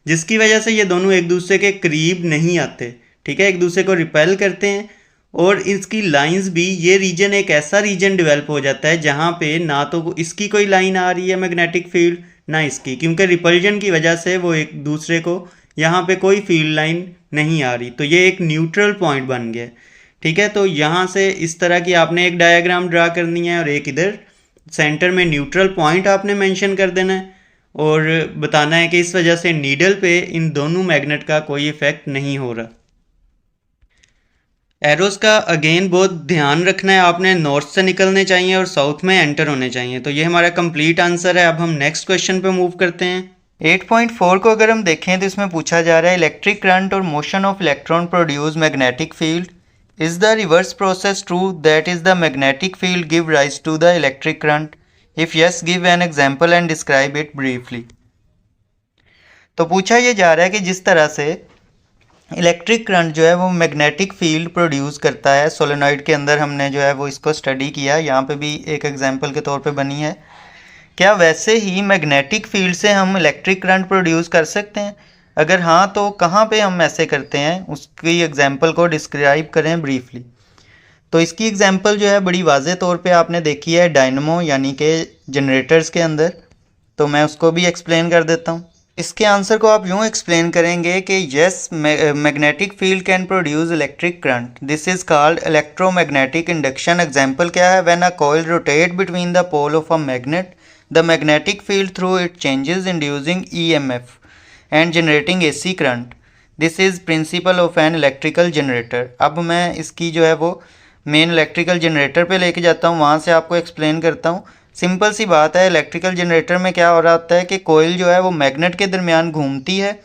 जिसकी वजह से ये दोनों एक दूसरे के करीब नहीं आते, ठीक है, एक दूसरे को रिपेल करते हैं। और इसकी लाइंस भी, ये रीजन एक ऐसा रीजन डेवलप हो जाता है जहाँ पे ना तो इसकी कोई लाइन आ रही है मैग्नेटिक फील्ड ना इसकी, क्योंकि रिपल्जन की वजह से वो एक दूसरे को, यहाँ पे कोई फील्ड लाइन नहीं आ रही। तो ये एक न्यूट्रल पॉइंट बन गया, ठीक है। तो यहाँ से इस तरह की आपने एक डायग्राम ड्रा करनी है और एक इधर सेंटर में न्यूट्रल पॉइंट आपने मेंशन कर देना है और बताना है कि इस वजह से नीडल पे इन दोनों मैग्नेट का कोई इफेक्ट नहीं हो रहा। एरोस का अगेन बहुत ध्यान रखना है, आपने नॉर्थ से निकलने चाहिए और साउथ में एंटर होने चाहिए। तो ये हमारा कंप्लीट आंसर है। अब हम नेक्स्ट क्वेश्चन पे मूव करते हैं। 8.4 को अगर हम देखें तो इसमें पूछा जा रहा है, इलेक्ट्रिक करंट और motion of electron produce magnetic field, is the reverse process true, that is the magnetic field give rise to the electric current, if yes give an example and describe it briefly. तो पूछा ये जा रहा है कि जिस तरह से इलेक्ट्रिक करंट जो है वो मैग्नेटिक फील्ड प्रोड्यूस करता है, सोलेनॉइड के अंदर हमने जो है वो इसको स्टडी किया, यहाँ पे भी एक एग्जांपल के तौर पे बनी है, क्या वैसे ही मैग्नेटिक फील्ड से हम इलेक्ट्रिक करंट प्रोड्यूस कर सकते हैं? अगर हाँ तो कहाँ पे हम ऐसे करते हैं, उसकी एग्जांपल को डिस्क्राइब करें ब्रीफली। तो इसकी एग्जांपल जो है बड़ी वाज़ेह तौर पे आपने देखी है डायनमो यानी कि जनरेटर्स के अंदर, तो मैं उसको भी एक्सप्लेन कर देता हूँ। इसके आंसर को आप यूँ एक्सप्लेन करेंगे कि yes, magnetic field can produce electric current, this is called electromagnetic induction. Example क्या है, when a coil rotate between the pole of a magnet, the magnetic field through it changes inducing EMF and generating AC current, this is principle of an electrical generator. अब मैं इसकी जो है वो main electrical generator पे लेके जाता हूँ, वहाँ से आपको एक्सप्लेन करता हूँ। सिंपल सी बात है, इलेक्ट्रिकल जनरेटर में क्या हो रहा होता है कि कोयल जो है वो मैग्नेट के दरमियान घूमती है,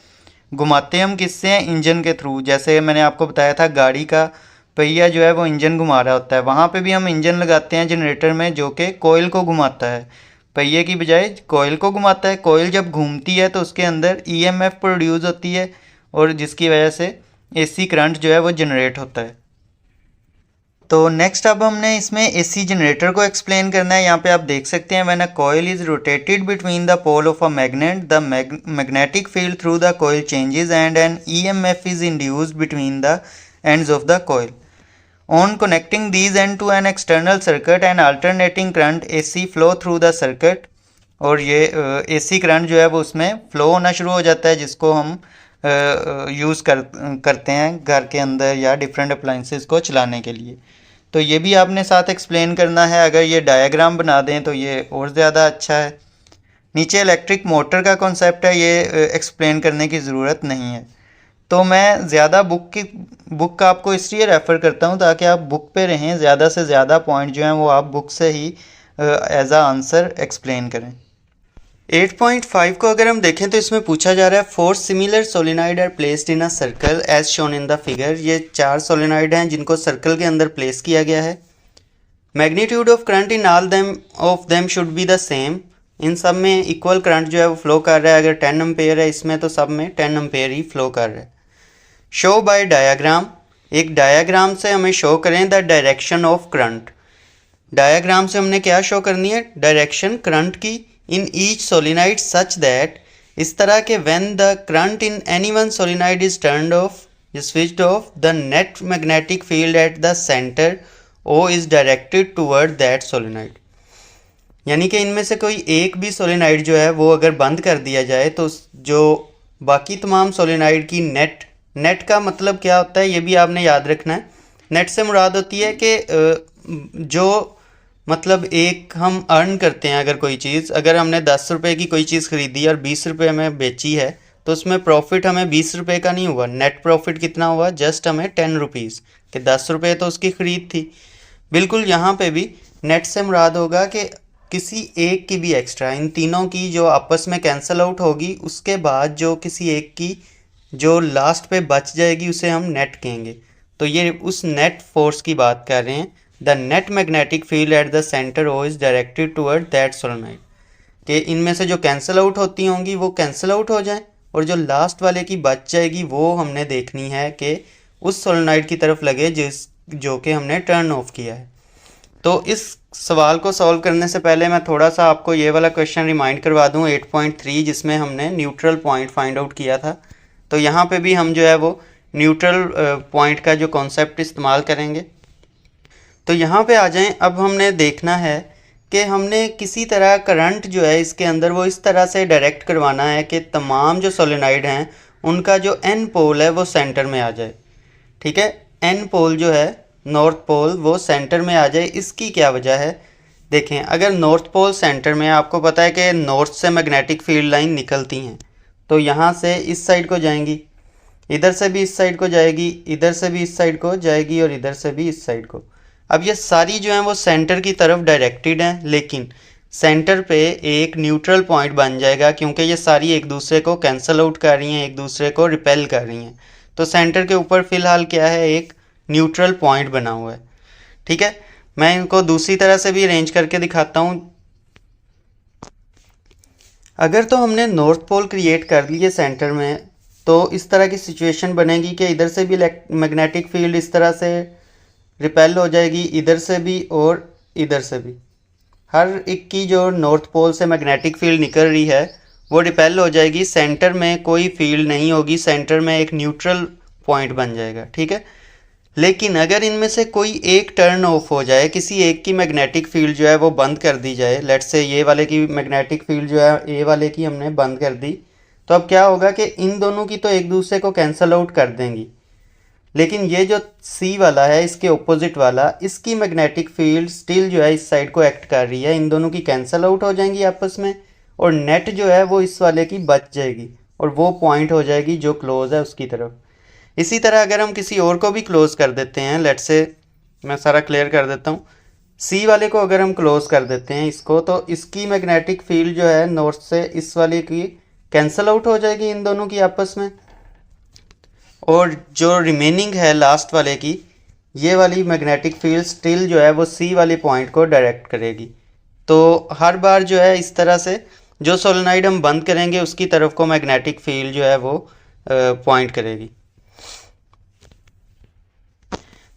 घुमाते हम किससे हैं, इंजन के थ्रू। जैसे मैंने आपको बताया था गाड़ी का पहिया जो है वो इंजन घुमा रहा होता है, वहाँ पे भी हम इंजन लगाते हैं जनरेटर में जो कि कोयल को घुमाता है, पहिए की बजाय कोयल को घुमाता है। कोयल जब घूमती है तो उसके अंदर EMF प्रोड्यूस होती है और जिसकी वजह से AC करंट जो है वो जनरेट होता है। तो नेक्स्ट अब हमने इसमें AC जनरेटर को एक्सप्लेन करना है। यहाँ पे आप देख सकते हैं, when a coil is rotated between the pole of a magnet, the magnetic field through the coil changes and an EMF is induced between the ends of the coil. On connecting these end to an external circuit and alternating current AC flow through the circuit, और ये AC current जो है वो उसमें flow होना शुरू हो जाता है, जिसको हम यूज़ करते हैं घर के अंदर या डिफरेंट अप्लाइंसेस को चलाने के लिए। तो ये भी आपने साथ एक्सप्लेन करना है। अगर ये डायग्राम बना दें तो ये और ज़्यादा अच्छा है। नीचे इलेक्ट्रिक मोटर का कॉन्सेप्ट है, ये एक्सप्लेन करने की ज़रूरत नहीं है। तो मैं ज़्यादा बुक का आपको इसलिए रेफ़र करता हूँ ताकि आप बुक पे रहें, ज़्यादा से ज़्यादा पॉइंट जो हैं वो आप बुक से ही एज आ आंसर एक्सप्लेन करें। 8.5 को अगर हम देखें तो इसमें पूछा जा रहा है 4 similar solenoid are placed in a circle as shown in the figure. ये 4 सोलिनॉइड हैं जिनको सर्कल के अंदर प्लेस किया गया है। Magnitude of current in all of them should be the same. इन सब में इक्वल करंट जो है वो फ्लो कर रहा है। अगर 10 एम्पेयर है इसमें तो सब में 10 एम्पेयर ही फ्लो कर रहा है। शो बाय डायाग्राम, एक डायाग्राम से हमें शो करें the direction of current. Diagram से हमने क्या शो करनी है? डायरेक्शन करंट की in each solenoid such that, इस तरह के when the current in any one solenoid is turned off switched off the net magnetic field at the centre O is directed toward that solenoid. यानी कि इनमें से कोई एक भी सोलिनॉइड जो है वो अगर बंद कर दिया जाए तो जो बाकी तमाम सोलिनॉइड की नेट का मतलब क्या होता है ये भी आपने याद रखना है। नेट से मुराद होती है कि जो मतलब एक हम अर्न करते हैं, अगर कोई चीज़, अगर हमने 10 रुपये की कोई चीज़ ख़रीदी और 20 रुपये में बेची है तो उसमें प्रॉफिट हमें 20 रुपये का नहीं हुआ। नेट प्रॉफिट कितना हुआ? जस्ट हमें 10 रुपीज़, कि 10 रुपये तो उसकी ख़रीद थी। बिल्कुल यहाँ पे भी नेट से मुराद होगा कि किसी एक की भी एक्स्ट्रा, इन तीनों की जो आपस में कैंसिल आउट होगी उसके बाद जो किसी एक की जो लास्ट पे बच जाएगी उसे हम नेट कहेंगे। तो ये उस नेट फोर्स की बात कर रहे हैं। The net magnetic field at the centre O is directed toward that solenoid, कि इनमें से जो कैंसिल आउट होती होंगी वो कैंसिल आउट हो जाएं और जो लास्ट वाले की बच जाएगी वो हमने देखनी है कि उस सोलेनॉइड की तरफ लगे जो कि हमने टर्न ऑफ किया है। तो इस सवाल को सॉल्व करने से पहले मैं थोड़ा सा आपको ये वाला क्वेश्चन रिमाइंड करवा दूं 8.3 जिसमें हमने न्यूट्रल पॉइंट फाइंड आउट किया था। तो यहाँ पे भी हम जो है वो न्यूट्रल पॉइंट का जो कॉन्सेप्ट इस्तेमाल करेंगे। तो यहाँ पे आ जाएं। अब हमने देखना है कि हमने किसी तरह करंट जो है इसके अंदर वो इस तरह से डायरेक्ट करवाना है कि तमाम जो सोलेनॉइड हैं उनका जो एन पोल है वो सेंटर में आ जाए। ठीक है, एन पोल जो है नॉर्थ पोल वो सेंटर में आ जाए। इसकी क्या वजह है? देखें, अगर नॉर्थ पोल सेंटर में, आपको पता है कि नॉर्थ से मैग्नेटिक फील्ड लाइन निकलती हैं, तो यहाँ से इस साइड को जाएंगी, इधर से भी इस साइड को जाएगी, इधर से भी इस साइड को जाएगी और इधर से भी इस साइड को। अब ये सारी जो हैं वो सेंटर की तरफ डायरेक्टेड हैं, लेकिन सेंटर पे एक न्यूट्रल पॉइंट बन जाएगा क्योंकि ये सारी एक दूसरे को कैंसिल आउट कर रही हैं, एक दूसरे को रिपेल कर रही हैं। तो सेंटर के ऊपर फ़िलहाल क्या है? एक न्यूट्रल पॉइंट बना हुआ है। ठीक है, मैं इनको दूसरी तरह से भी अरेंज करके दिखाता हूँ। अगर तो हमने नॉर्थ पोल क्रिएट कर लिए सेंटर में तो इस तरह की सिचुएशन बनेगी कि इधर से भी मैग्नेटिक फील्ड इस तरह से रिपेल हो जाएगी, इधर से भी और इधर से भी। हर एक की जो नॉर्थ पोल से मैग्नेटिक फील्ड निकल रही है वो रिपेल हो जाएगी। सेंटर में कोई फील्ड नहीं होगी, सेंटर में एक न्यूट्रल पॉइंट बन जाएगा। ठीक है, लेकिन अगर इनमें से कोई एक टर्न ऑफ हो जाए, किसी एक की मैग्नेटिक फील्ड जो है वो बंद कर दी जाए, लेट्स से ये वाले की मैग्नेटिक फील्ड जो है ए वाले की हमने बंद कर दी, तो अब क्या होगा कि इन दोनों की तो एक दूसरे को कैंसिल आउट कर देंगी, लेकिन ये जो सी वाला है इसके ऑपोजिट वाला, इसकी मैग्नेटिक फील्ड स्टिल जो है इस साइड को एक्ट कर रही है। इन दोनों की कैंसिल आउट हो जाएंगी आपस में और नेट जो है वो इस वाले की बच जाएगी और वो पॉइंट हो जाएगी जो क्लोज है उसकी तरफ। इसी तरह अगर हम किसी और को भी क्लोज कर देते हैं, लेट्स से मैं सारा क्लियर कर देता हूँ, सी वाले को अगर हम क्लोज कर देते हैं इसको, तो इसकी मैग्नेटिक फील्ड जो है नॉर्थ से इस वाले की कैंसिल आउट हो जाएगी इन दोनों की आपस में, और जो रिमेनिंग है लास्ट वाले की, ये वाली मैग्नेटिक फील्ड स्टिल जो है वो सी वाले पॉइंट को डायरेक्ट करेगी। तो हर बार जो है इस तरह से जो सोलेनॉइड हम बंद करेंगे उसकी तरफ को मैग्नेटिक फील्ड जो है वो पॉइंट करेगी।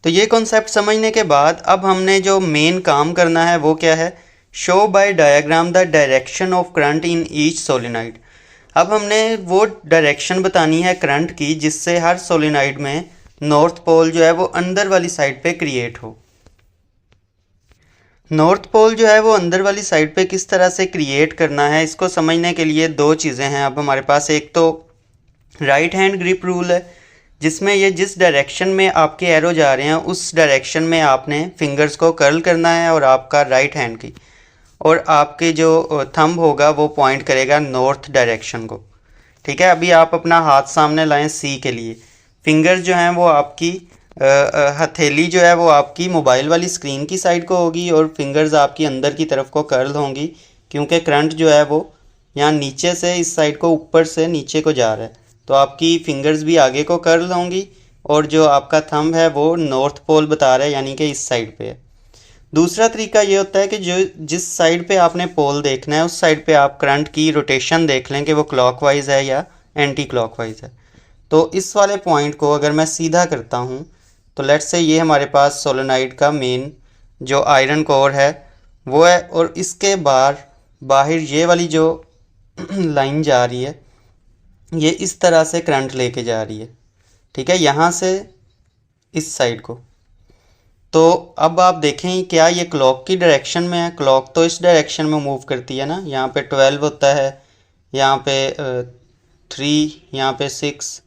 तो ये कॉन्सेप्ट समझने के बाद अब हमने जो मेन काम करना है वो क्या है? Show by diagram the direction of current in each solenoid. अब हमने वो डायरेक्शन बतानी है करंट की जिससे हर सोलेनॉइड में नॉर्थ पोल जो है वो अंदर वाली साइड पे क्रिएट हो। नॉर्थ पोल जो है वो अंदर वाली साइड पे किस तरह से क्रिएट करना है, इसको समझने के लिए दो चीज़ें हैं अब हमारे पास। एक तो राइट हैंड ग्रिप रूल है, जिसमें ये जिस डायरेक्शन में आपके एरो जा रहे हैं उस डायरेक्शन में आपने फिंगर्स को कर्ल करना है और आपका राइट हैंड की, और आपके जो थंब होगा वो पॉइंट करेगा नॉर्थ डायरेक्शन को। ठीक है, अभी आप अपना हाथ सामने लाएं सी के लिए। फिंगर्स जो हैं वो आपकी हथेली जो है वो आपकी मोबाइल वाली स्क्रीन की साइड को होगी और फिंगर्स आपकी अंदर की तरफ को कर्ल होंगी, क्योंकि करंट जो है वो यहाँ नीचे से इस साइड को ऊपर से नीचे को जा रहा है, तो आपकी फिंगर्स भी आगे को कर्ल होंगी और जो आपका थंब है वो नॉर्थ पोल बता रहा है, यानी कि इस साइड पे है। दूसरा तरीका ये होता है कि जो जिस साइड पे आपने पोल देखना है उस साइड पे आप करंट की रोटेशन देख लें कि वो क्लॉकवाइज है या एंटी क्लॉकवाइज है। तो इस वाले पॉइंट को अगर मैं सीधा करता हूँ तो लेट्स से ये हमारे पास सोलेनोइड का मेन जो आयरन कोर है वो है, और इसके बाहर ये वाली जो लाइन जा रही है ये इस तरह से करंट लेके जा रही है। ठीक है, यहाँ से इस साइड को। तो अब आप देखें क्या ये क्लॉक की डायरेक्शन में है, क्लॉक तो इस डायरेक्शन में मूव करती है ना, यहाँ पे 12 होता है, यहाँ पे 3, यहाँ पे 6,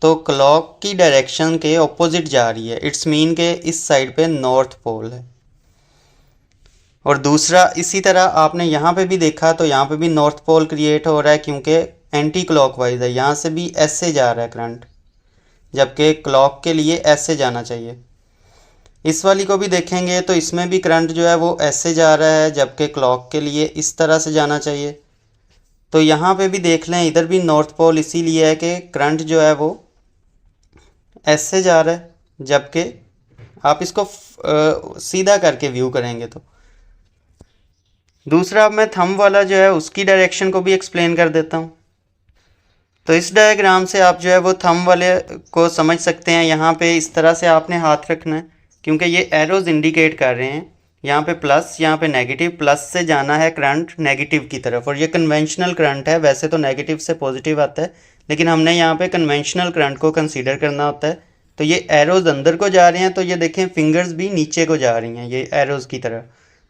तो क्लॉक की डायरेक्शन के ऑपोजिट जा रही है। इट्स मीन के इस साइड पे नॉर्थ पोल है। और दूसरा इसी तरह आपने यहाँ पे भी देखा तो यहाँ पे भी नॉर्थ पोल क्रिएट हो रहा है, क्योंकि एंटी क्लॉकवाइज है, यहाँ से भी ऐसे जा रहा है करंट, जबकि क्लॉक के लिए ऐसे जाना चाहिए। इस वाली को भी देखेंगे तो इसमें भी करंट जो है वो ऐसे जा रहा है, जबकि क्लॉक के लिए इस तरह से जाना चाहिए। तो यहाँ पे भी देख लें, इधर भी नॉर्थ पोल इसीलिए है कि करंट जो है वो ऐसे जा रहा है, जबकि आप इसको सीधा करके व्यू करेंगे तो। दूसरा अब मैं थंब वाला जो है उसकी डायरेक्शन को भी एक्सप्लेन कर देता हूँ। तो इस डायग्राम से आप जो है वो थंब वाले को समझ सकते हैं। यहाँ पे इस तरह से आपने हाथ रखना है, क्योंकि ये एरोज इंडिकेट कर रहे हैं यहाँ पे प्लस, यहाँ पे नेगेटिव। प्लस से जाना है करंट नेगेटिव की तरफ, और ये कन्वेंशनल करंट है। वैसे तो नेगेटिव से पॉजिटिव आता है, लेकिन हमने यहाँ पे कन्वेंशनल करंट को कंसीडर करना होता है। तो ये एरोज अंदर को जा रहे हैं, तो ये देखें फिंगर्स भी नीचे को जा रही हैं ये एरोज की तरह।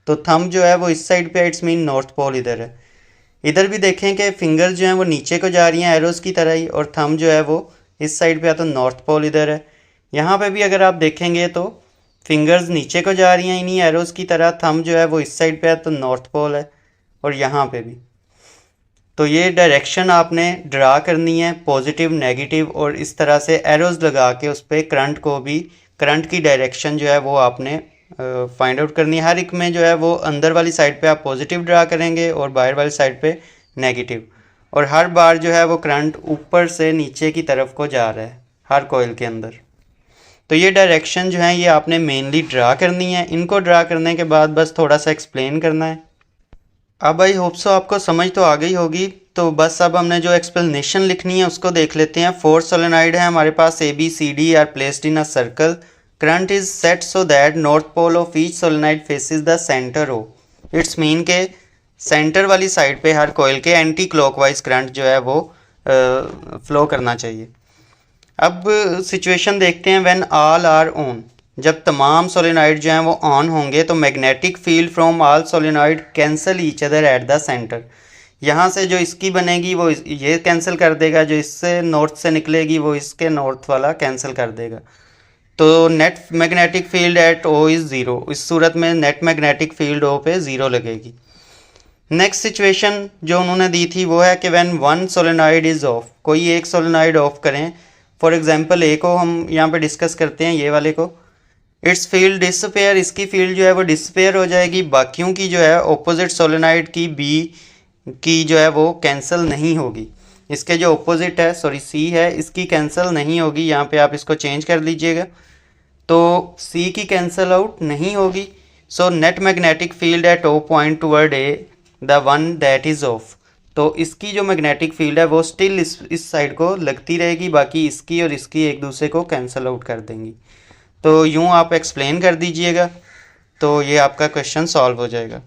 तो थंब जो है वो इस साइड पे, इट्स मीन नॉर्थ पोल इधर है। इधर भी देखें कि फिंगर्स जो हैं वो नीचे को जा रही हैं एरोज की तरह ही, और थंब जो है वो इस साइड पे है, तो नॉर्थ पोल इधर है। यहाँ पे भी अगर आप देखेंगे तो फिंगर्स नीचे को जा रही हैं इन्हीं एरोज की तरह, थंब जो है वो इस साइड पे है, तो नॉर्थ पोल है। और यहाँ पे भी तो ये डायरेक्शन आपने ड्रा करनी है, पॉजिटिव नेगेटिव, और इस तरह से एरोज लगा के उस पर करंट को भी, करंट की डायरेक्शन जो है वो आपने फाइंड आउट करनी है। हर एक में जो है वो अंदर वाली साइड पे आप पॉजिटिव ड्रा करेंगे और बाहर वाली साइड पे नेगेटिव, और हर बार जो है वो करंट ऊपर से नीचे की तरफ को जा रहा है हर कॉइल के अंदर। तो ये डायरेक्शन जो है ये आपने मेनली ड्रा करनी है। इनको ड्रा करने के बाद बस थोड़ा सा एक्सप्लेन करना है। अब आई होप सो आपको समझ तो आ गई होगी। तो बस अब हमने जो एक्सप्लेनेशन लिखनी है उसको देख लेते हैं। 4 सोलेनॉइड है हमारे पास, A B C D are placed in a circle. Current is set so that north pole of each solenoid faces the centre O. It's mean के सेंटर वाली साइड पे हर कॉइल के एंटी क्लॉकवाइज करंट जो है वो flow करना चाहिए। अब सिचुएशन देखते हैं व्हेन ऑल आर ऑन। जब तमाम सोलेनॉइड जो हैं वो ऑन होंगे तो magnetic field from all solenoid cancel each other at the centre. यहाँ से जो इसकी बनेगी वो ये कैंसिल कर देगा, जो इससे नॉर्थ से निकलेगी वो इसके नॉर्थ वाला कैंसिल कर देगा। तो net magnetic field at O is zero. इस सूरत में नेट मैग्नेटिक फील्ड ओ पे ज़ीरो लगेगी। नेक्स्ट सिचुएशन जो उन्होंने दी थी वो है कि when one solenoid is of. कोई एक सोलेनॉइड ऑफ करें, फॉर एग्जांपल ए को हम यहाँ पे डिस्कस करते हैं, ये वाले को। इट्स फील्ड डिसअपेयर, इसकी फील्ड जो है वो डिसअपेयर हो जाएगी। बाकियों की जो है ऑपोजिट सोलेनॉइड की बी की जो है वो कैंसिल नहीं होगी। इसके जो ऑपोजिट है, सॉरी सी है, इसकी कैंसिल नहीं होगी। यहाँ पे आप इसको चेंज कर लीजिएगा, तो सी की कैंसिल आउट नहीं होगी। So net magnetic field at O point toward A the one that is off. तो इसकी जो मैग्नेटिक फील्ड है वो स्टिल इस साइड को लगती रहेगी, बाकी इसकी और इसकी एक दूसरे को कैंसिल आउट कर देंगी। तो यूँ आप एक्सप्लेन कर दीजिएगा, तो ये आपका क्वेश्चन सॉल्व हो जाएगा।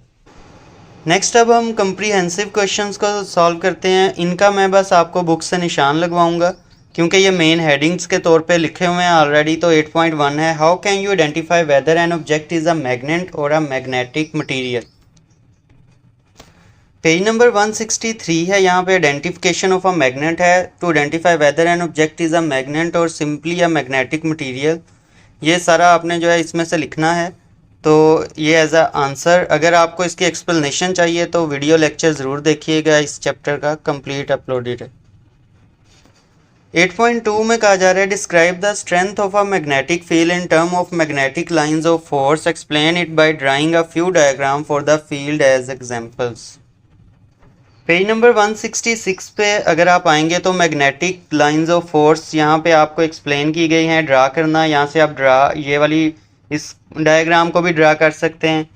नेक्स्ट अब हम कंप्रीहेंसिव क्वेश्चंस को सॉल्व करते हैं। इनका मैं बस आपको बुक से निशान लगवाऊंगा, क्योंकि ये मेन हेडिंग्स के तौर पे लिखे हुए हैं ऑलरेडी। तो 8.1 है, how can you identify whether an object is a magnet or a magnetic material. Page number 163 है, यहाँ पे आइडेंटिफिकेशन ऑफ अ मैग्नेट है। To identify whether an object is a magnet or simply a magnetic material. ये सारा आपने जो है इसमें से लिखना है। तो ये एज अ आंसर, अगर आपको इसकी एक्सप्लेनेशन चाहिए तो वीडियो लेक्चर ज़रूर देखिएगा, इस चैप्टर का कंप्लीट अपलोडेड है। 8.2 में कहा जा रहा है describe the strength of a magnetic field in term of magnetic lines of force, explain it by drawing a few diagram for the field as examples. Page number 166 पे अगर आप आएंगे तो मैग्नेटिक लाइंस ऑफ फोर्स यहाँ पे आपको explain की गई हैं, ड्रा करना। यहाँ से आप ये वाली इस डायग्राम को भी ड्रा कर सकते हैं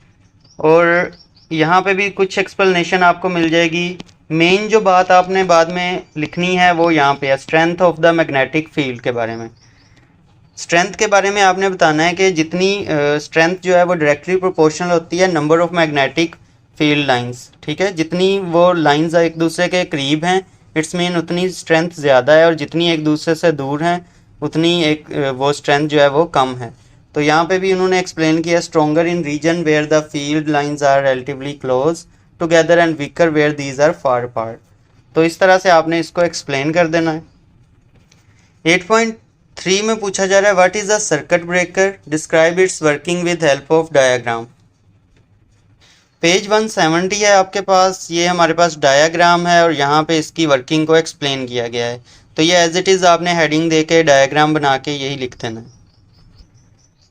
और यहाँ पे भी कुछ एक्सप्लेनेशन आपको मिल जाएगी। मेन जो बात आपने बाद में लिखनी है वो यहाँ पे है, strength of the magnetic field के बारे में। स्ट्रेंथ के बारे में आपने बताना है कि जितनी स्ट्रेंथ जो है वो डायरेक्टली प्रोपोर्शनल होती है number of magnetic field lines. ठीक है, जितनी वो लाइंस एक दूसरे के करीब हैं इट्स मीन उतनी स्ट्रेंथ ज़्यादा है, और जितनी एक दूसरे से दूर हैं उतनी वो स्ट्रेंथ जो है वो कम है। तो यहाँ पे भी उन्होंने एक्सप्लेन किया, stronger in region where the field lines are relatively close together and weaker where these are far apart. तो इस तरह से आपने इसको एक्सप्लेन कर देना है। 8.3 में पूछा जा रहा है what is a circuit breaker, describe it's working with help of diagram. Page 170 है आपके पास, ये हमारे पास डायग्राम है और यहाँ पे इसकी वर्किंग को एक्सप्लेन किया गया है। तो ये एज इट इज़ आपने हेडिंग दे के डायग्राम बना के यही लिख देना है।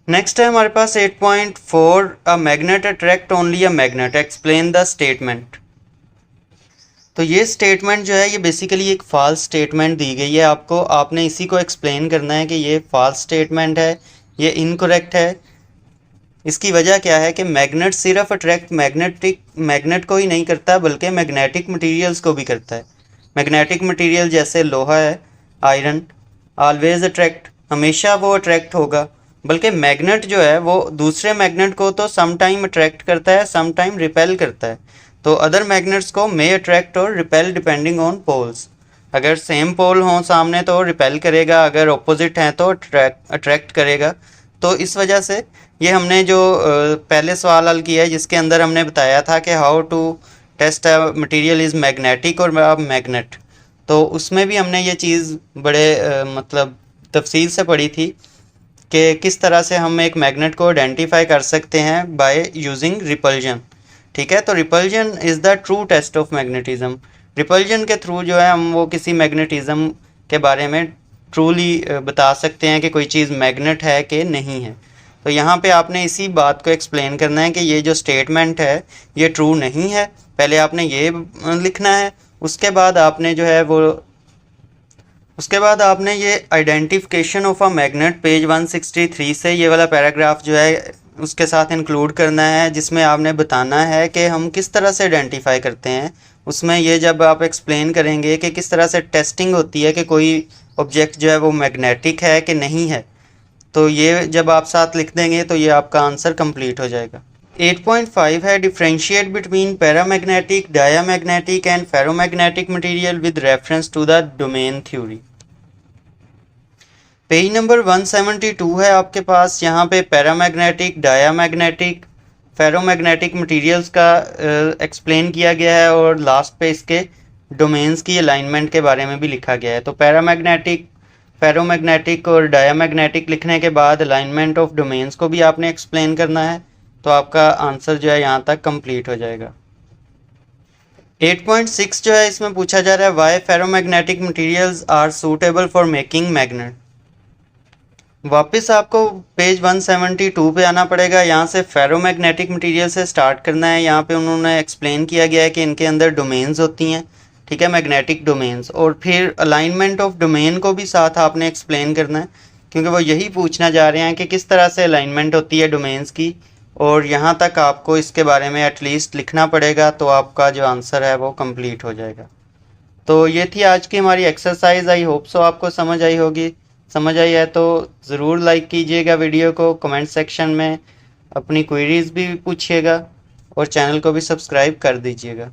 नेक्स्ट है हमारे पास 8.4 a magnet attract only a magnet, explain the statement. तो ये स्टेटमेंट जो है ये बेसिकली एक फॉल्स स्टेटमेंट दी गई है आपको, आपने इसी को एक्सप्लेन करना है कि ये फॉल्स स्टेटमेंट है, ये इनकरेक्ट है। इसकी वजह क्या है कि मैग्नेट सिर्फ अट्रैक्ट मैग्नेट को ही नहीं करता बल्कि मैग्नेटिक मटेरियल्स को भी करता है। मैग्नेटिक मटेरियल जैसे लोहा है, आयरन, ऑलवेज अट्रैक्ट, हमेशा वो अट्रैक्ट होगा। बल्कि मैग्नेट जो है वो दूसरे मैग्नेट को तो सम टाइम अट्रैक्ट करता है, सम टाइम रिपेल करता है। तो अदर मैग्नेट्स को मे अट्रैक्ट और रिपेल डिपेंडिंग ऑन पोल्स। अगर सेम पोल हों सामने तो रिपेल करेगा, अगर ऑपोजिट हैं तो अट्रैक्ट करेगा। तो इस वजह से ये हमने जो पहले सवाल हल किया है जिसके अंदर हमने बताया था कि how to test a material is magnetic और मैग्नेट, तो उसमें भी हमने ये चीज़ बड़े मतलब तफसील से पढ़ी थी कि किस तरह से हम एक मैग्नेट को आइडेंटिफाई कर सकते हैं बाय यूजिंग रिपल्जन। ठीक है, तो repulsion is the true test of magnetism. Repulsion के थ्रू जो है हम वो किसी मैग्नेटिज्म के बारे में ट्रूली बता सकते हैं कि कोई चीज़ मैग्नेट है कि नहीं है। तो यहाँ पे आपने इसी बात को एक्सप्लेन करना है कि ये जो स्टेटमेंट है ये ट्रू नहीं है। पहले आपने ये लिखना है, उसके बाद आपने जो है ये identification of a magnet page 163 से ये वाला पैराग्राफ जो है उसके साथ इंक्लूड करना है, जिसमें आपने बताना है कि हम किस तरह से आइडेंटिफाई करते हैं। उसमें ये जब आप एक्सप्लेन करेंगे कि किस तरह से टेस्टिंग होती है कि कोई ऑब्जेक्ट जो है वो मैग्नेटिक है कि नहीं है, तो ये जब आप साथ लिख देंगे तो ये आपका आंसर कंप्लीट हो जाएगा। 8.5 है differentiate between paramagnetic, diamagnetic and ferromagnetic material with reference to the domain theory. Page number 172 है आपके पास, यहाँ पे पैरामैग्नेटिक, डायामैग्नेटिक, फेरोमैग्नेटिक मटेरियल्स का एक्सप्लेन किया गया है और लास्ट पे इसके डोमेन्स की अलाइनमेंट के बारे में भी लिखा गया है। तो पैरामैग्नेटिक, फेरोमैग्नेटिक और डायामैग्नेटिक लिखने के बाद अलाइनमेंट ऑफ डोमेन्स को भी आपने एक्सप्लेन करना है, तो आपका आंसर जो है यहाँ तक कंप्लीट हो जाएगा। 8.6 जो है इसमें पूछा जा रहा है why ferromagnetic materials are suitable for making magnet. वापस आपको पेज 172 पे आना पड़ेगा, यहाँ से फेरोमैग्नेटिक मटेरियल से स्टार्ट करना है। यहाँ पे उन्होंने एक्सप्लेन किया गया है कि इनके अंदर डोमेन्स होती हैं, ठीक है, मैग्नेटिक डोमेन्स, और फिर अलाइनमेंट ऑफ डोमेन को भी साथ आपने एक्सप्लेन करना है, क्योंकि वो यही पूछना जा रहे हैं कि किस तरह से अलाइनमेंट होती है डोमेन्स की, और यहाँ तक आपको इसके बारे में एटलीस्ट लिखना पड़ेगा, तो आपका जो आंसर है वो कंप्लीट हो जाएगा। तो ये थी आज की हमारी एक्सरसाइज, आई होप सो आपको समझ आई होगी। समझ आई है तो ज़रूर लाइक कीजिएगा वीडियो को, कमेंट सेक्शन में अपनी क्वेरीज़ भी पूछिएगा और चैनल को भी सब्सक्राइब कर दीजिएगा।